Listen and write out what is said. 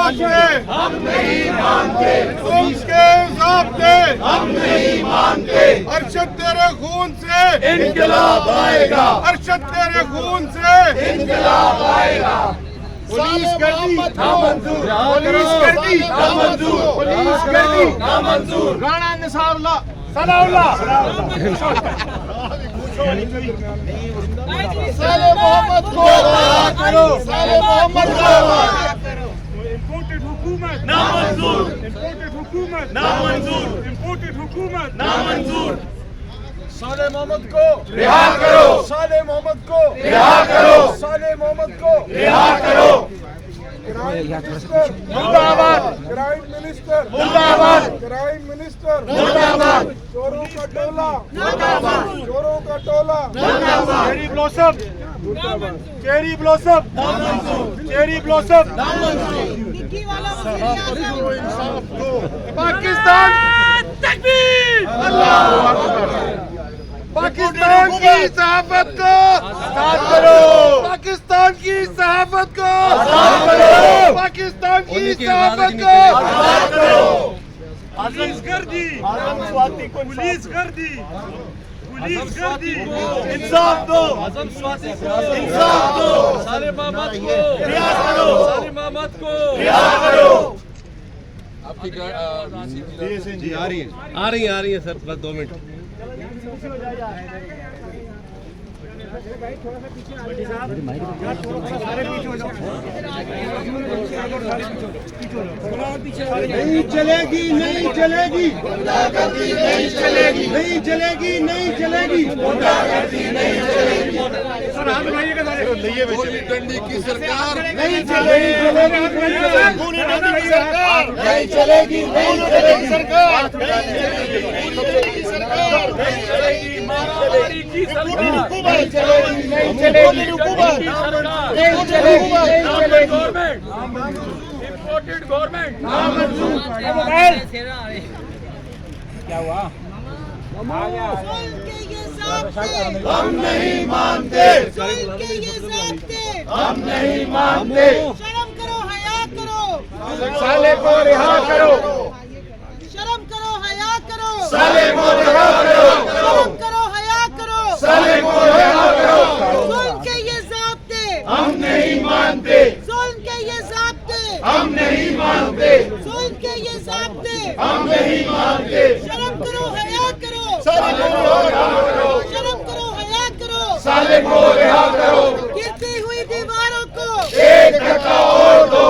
मानते, हम नहीं मानते, पुलिस के ज़ाब्ते हम नहीं मानते। अरशद तेरे खून से इनकलाब आएगा, अरशद तेरे खून से इनकलाब आएगा। पुलिस कर दी नामंजूर, पुलिस कर दी नामंजूर, पुलिस कर दी नामंजूर। राणा निसारुल्लाह सलाउल्लाह साले मोहम्मद को करो, साले मोहम्मद को इम्पोर्टेड हुकूमत नामंजूर, इम्पोर्टेड हुकूमत नामंजूर, इम्पोर्टेड हुकूमत नामंजूर। साले मोहम्मद को रिहा करो, साले मोहम्मद को रिहा करो, साले मोहम्मद को रिहा करो। मुर्दाबाद, क्राइम मिनिस्टर मुर्दाबाद, क्राइम मिनिस्टर मुर्दाबाद। चोरों का टोला मुर्दाबाद, चोरों का टोला मुर्दाबाद। चेरी ब्लॉसम मुर्दाबाद, cherry blossom cherry blossom. Pakistan तकबीर, अल्लाहू अकबर। पाकिस्तान की सहाफत को साथ करो, पाकिस्तान की सहाफत को साथ करो, पाकिस्तान की सहाफत को साथ करो। पुलिस कर दी, पुलिस कर दी, पुलिस कर दी। इंसाफ दो, इंसाफ दो। साले मोहम्मद को रिहा करो, साले मोहम्मद को रिहा करो। आपकी जी आ रही है, आ रही है सर, बस 2 मिनट। नहीं चलेगी, नहीं चलेगी, गुंडागर्दी नहीं चलेगी, नहीं चलेगी, नहीं चलेगी, गुंडागर्दी नहीं चलेगी। सर हाथ उठाइएगा सारे। गोली डंडी की सरकार नहीं चलेगी, गोली डंडी की सरकार नहीं चलेगी, नहीं चलेगी सरकार, नहीं चलेगी सरकार, नहीं चलेगी मारामारी की सरकार, नहीं चलेगी, नहीं चलेगी हुकूमत, नहीं चलेगी, नहीं चलेगी गवर्नमेंट, इम्पोर्टेड गवर्नमेंट नामंजूर। क्या हुआ? हम नहीं मानते, हम नहीं मानते। शर्म करो, हया करो, साले को रिहा करो, शर्म करो, हया करो, साले को रिहा करो, शर्म करो, हया करो, साले को रिहा करो। जुल्म के ये ज़ाब्ते हम नहीं मानते, जुल्म के ये ज़ाब्ते हम नहीं मानते, जुल्म के ये ज़ाब्ते हम नहीं मानते। शर्म करो, हया करो, साले को रिहा करो, शर्म करो, हया करो। साले को रिहा करो। गिरती हुई दीवारों को एक धक्का और दो,